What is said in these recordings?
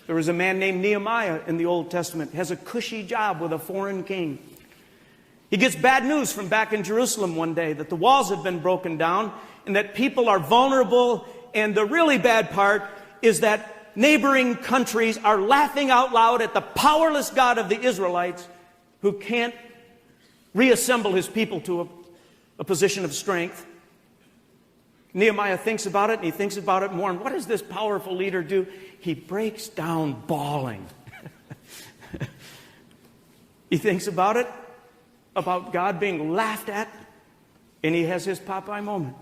There was a man named Nehemiah in the Old Testament, has a cushy job with a foreign king. He gets bad news from back in Jerusalem one day that the walls have been broken down and that people are vulnerable. And the really bad part is that neighboring countries are laughing out loud at the powerless God of the Israelites who can't reassemble his people to a position of strength. Nehemiah thinks about it, and he thinks about it more. And what does this powerful leader do? He breaks down bawling. He thinks about it, about God being laughed at, and he has his Popeye moment.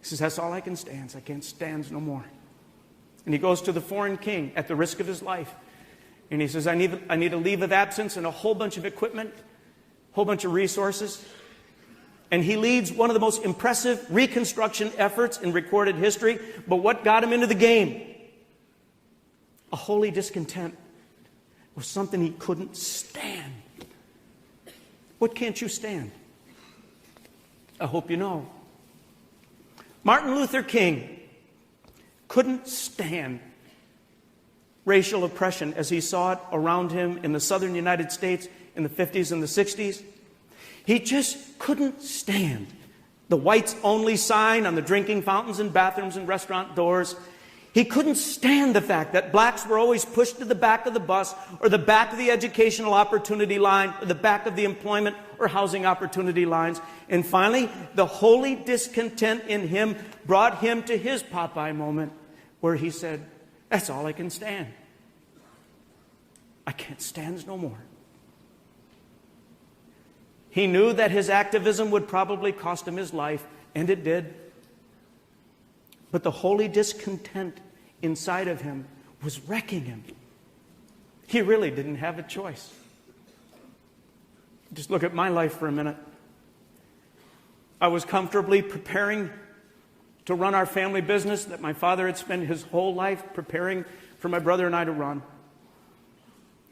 He says, that's all I can stand. I can't stand no more. And he goes to the foreign king at the risk of his life. And he says, I need a leave of absence and a whole bunch of equipment, a whole bunch of resources. And he leads one of the most impressive reconstruction efforts in recorded history. But what got him into the game? A holy discontent was something he couldn't stand. What can't you stand? I hope you know. Martin Luther King couldn't stand racial oppression as he saw it around him in the southern United States in the 50s and the 60s. He just couldn't stand the whites only sign on the drinking fountains and bathrooms and restaurant doors. He couldn't stand the fact that blacks were always pushed to the back of the bus or the back of the educational opportunity line or the back of the employment or housing opportunity lines. And finally, the holy discontent in him brought him to his Popeye moment where he said, that's all I can stand. I can't stand no more. He knew that his activism would probably cost him his life, and it did. But the holy discontent inside of him was wrecking him. He really didn't have a choice. Just look at my life for a minute. I was comfortably preparing to run our family business that my father had spent his whole life preparing for my brother and I to run.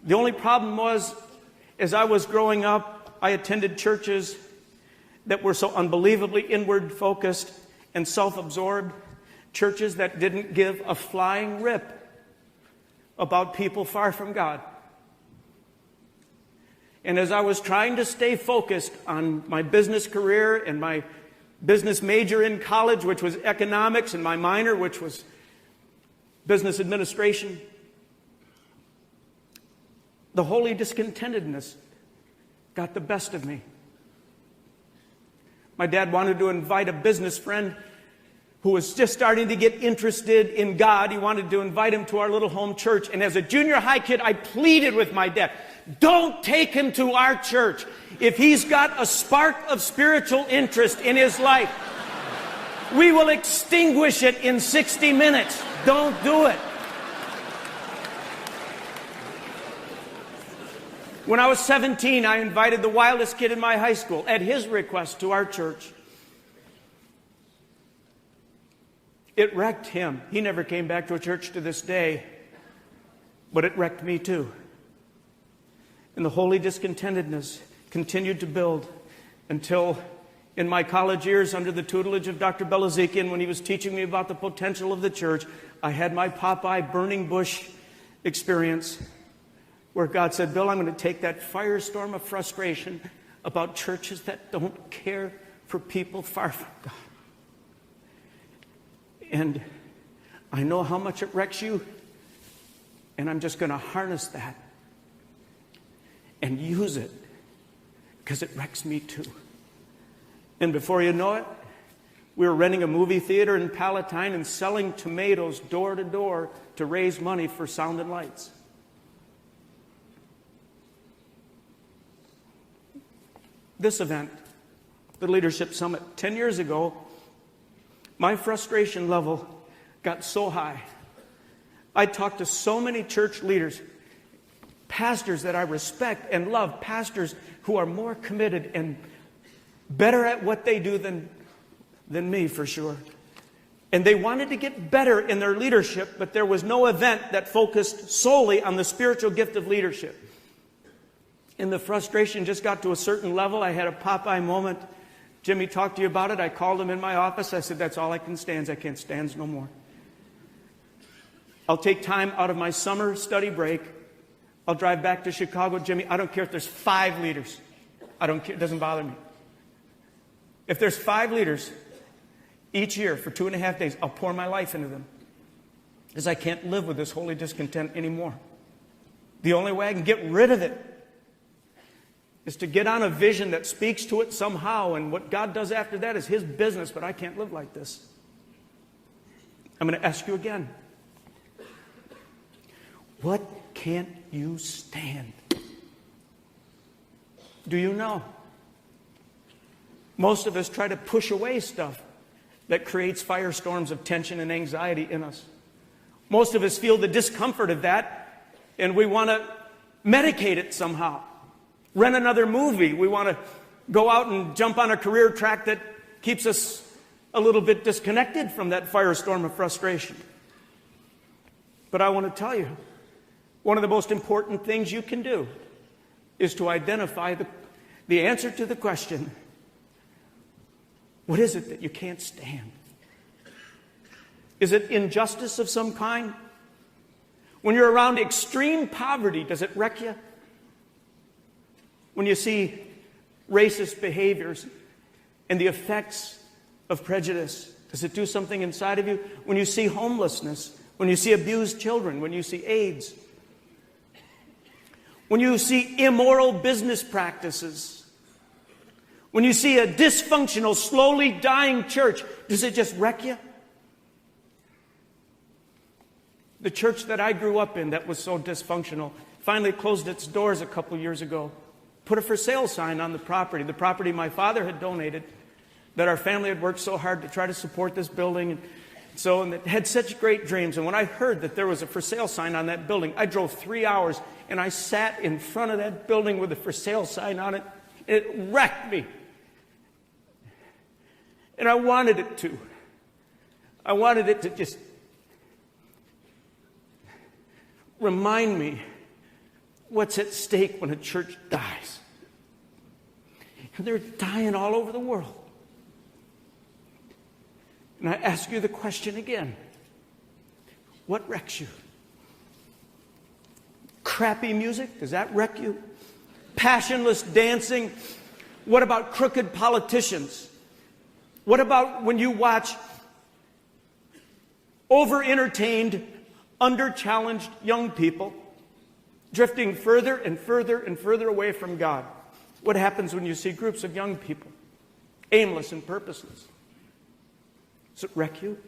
The only problem was, as I was growing up, I attended churches that were so unbelievably inward focused and self-absorbed, churches that didn't give a flying rip about people far from God. And as I was trying to stay focused on my business career and my business major in college, which was economics, and my minor, which was business administration, the holy discontentedness got the best of me. My dad wanted to invite a business friend who was just starting to get interested in God. He wanted to invite him to our little home church. And as a junior high kid, I pleaded with my dad, don't take him to our church. If he's got a spark of spiritual interest in his life, we will extinguish it in 60 minutes. Don't do it. When I was 17, I invited the wildest kid in my high school, at his request, to our church. It wrecked him. He never came back to a church to this day, but it wrecked me too. And the holy discontentedness continued to build until in my college years, under the tutelage of Dr. Belazikian, when he was teaching me about the potential of the church, I had my Popeye burning bush experience where God said, Bill, I'm going to take that firestorm of frustration about churches that don't care for people far from God. And I know how much it wrecks you, and I'm just going to harness that and use it because it wrecks me too. And before you know it, we were renting a movie theater in Palatine and selling tomatoes door to door to raise money for Sound and Lights. This event, the Leadership Summit, 10 years ago, my frustration level got so high. I talked to so many church leaders, pastors that I respect and love, pastors who are more committed and better at what they do than me, for sure. And they wanted to get better in their leadership, but there was no event that focused solely on the spiritual gift of leadership. And the frustration just got to a certain level. I had a Popeye moment. Jimmy talked to you about it. I called him in my office. I said, that's all I can stand. I can't stand no more. I'll take time out of my summer study break. I'll drive back to Chicago, Jimmy. I don't care if there's 5 leaders. I don't care. It doesn't bother me. If there's 5 leaders each year for 2.5 days, I'll pour my life into them. Because I can't live with this holy discontent anymore. The only way I can get rid of it is to get on a vision that speaks to it somehow. And what God does after that is His business, but I can't live like this. I'm going to ask you again. What can't you stand? Do you know? Most of us try to push away stuff that creates firestorms of tension and anxiety in us. Most of us feel the discomfort of that, and we want to medicate it somehow. Rent another movie. We want to go out and jump on a career track that keeps us a little bit disconnected from that firestorm of frustration. But I want to tell you, one of the most important things you can do is to identify the answer to the question, what is it that you can't stand? Is it injustice of some kind? When you're around extreme poverty, does it wreck you? When you see racist behaviors and the effects of prejudice, does it do something inside of you? When you see homelessness, when you see abused children, when you see AIDS, when you see immoral business practices, when you see a dysfunctional, slowly dying church, does it just wreck you? The church that I grew up in that was so dysfunctional finally closed its doors a couple years ago. Put a for sale sign on the property my father had donated, that our family had worked so hard to try to support this building. And it had such great dreams. And when I heard that there was a for sale sign on that building, I drove 3 hours and I sat in front of that building with a for sale sign on it. It wrecked me. And I wanted it to. I wanted it to just remind me what's at stake when a church dies. And they're dying all over the world. And I ask you the question again. What wrecks you? Crappy music? Does that wreck you? Passionless dancing? What about crooked politicians? What about when you watch over-entertained, under-challenged young people drifting further and further and further away from God? What happens when you see groups of young people, aimless and purposeless? Does it wreck you?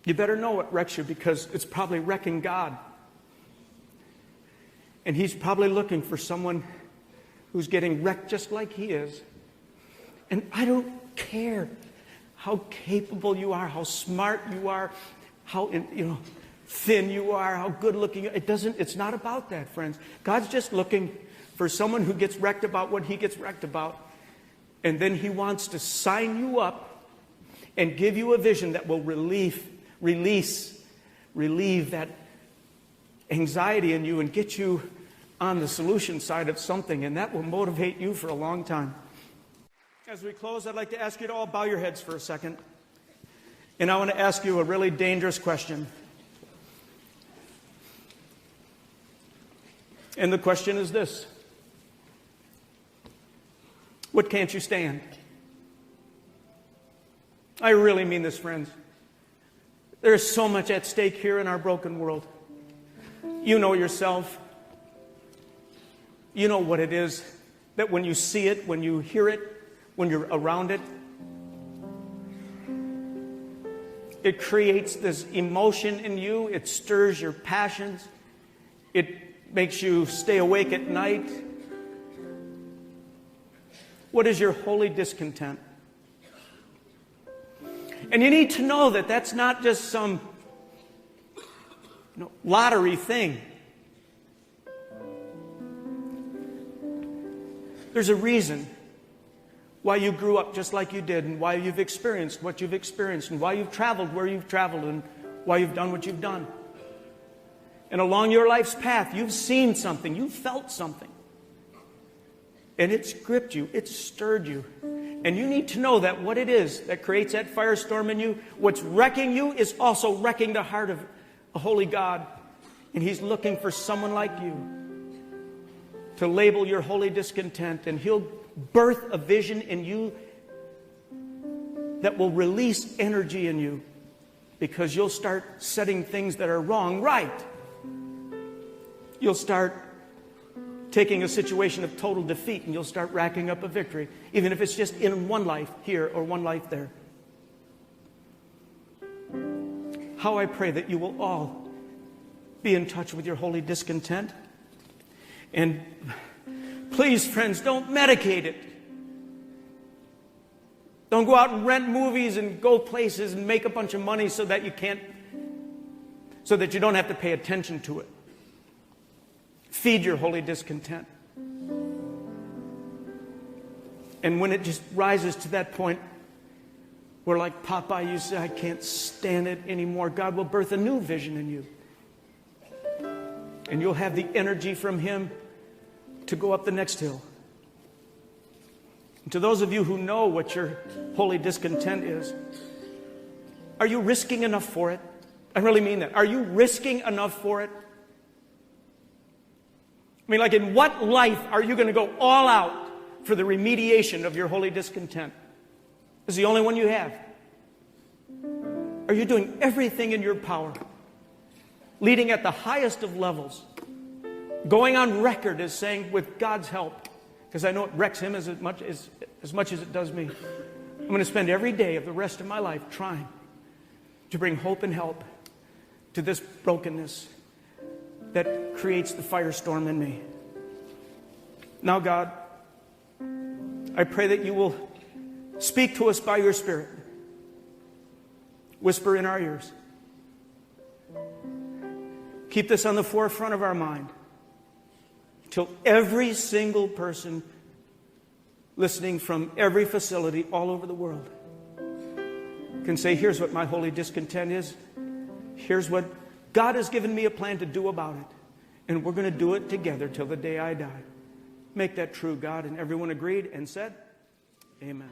You better know what wrecks you, because it's probably wrecking God. And He's probably looking for someone who's getting wrecked just like He is. And I don't care how capable you are, how smart you are, how thin you are, how good looking. It's not about that, friends. God's just looking for someone who gets wrecked about what He gets wrecked about. And then He wants to sign you up and give you a vision that will relieve that anxiety in you and get you on the solution side of something. And that will motivate you for a long time. As we close, I'd like to ask you to all bow your heads for a second. And I want to ask you a really dangerous question. And the question is this: what can't you stand? I really mean this, friends. There is so much at stake here in our broken world. You know yourself. You know what it is that when you see it, when you hear it, when you're around it, it creates this emotion in you. It stirs your passions. It makes you stay awake at night. What is your holy discontent? And you need to know that that's not just some lottery thing. There's a reason why you grew up just like you did, and why you've experienced what you've experienced, and why you've traveled where you've traveled, and why you've done what you've done. And along your life's path, you've seen something, you've felt something. And it's gripped you, it's stirred you. And you need to know that what it is that creates that firestorm in you, what's wrecking you is also wrecking the heart of a holy God. And He's looking for someone like you to label your holy discontent. And He'll birth a vision in you that will release energy in you, because you'll start setting things that are wrong right. You'll start taking a situation of total defeat and you'll start racking up a victory, even if it's just in one life here or one life there. How I pray that you will all be in touch with your holy discontent. And please, friends, don't medicate it. Don't go out and rent movies and go places and make a bunch of money so that you don't have to pay attention to it. Feed your holy discontent. And when it just rises to that point where, like Popeye, you say, I can't stand it anymore, God will birth a new vision in you. And you'll have the energy from Him to go up the next hill. And to those of you who know what your holy discontent is, are you risking enough for it? I really mean that. Are you risking enough for it? I mean, like, in what life are you going to go all out for the remediation of your holy discontent? It's the only one you have. Are you doing everything in your power, leading at the highest of levels, going on record as saying, with God's help, because I know it wrecks Him as much as it does me, I'm going to spend every day of the rest of my life trying to bring hope and help to this brokenness that creates the firestorm in me. Now, God, I pray that you will speak to us by your Spirit. Whisper in our ears. Keep this on the forefront of our mind till every single person listening from every facility all over the world can say, here's what my holy discontent is. Here's what God has given me a plan to do about it. And we're going to do it together till the day I die. Make that true, God. And everyone agreed and said, amen.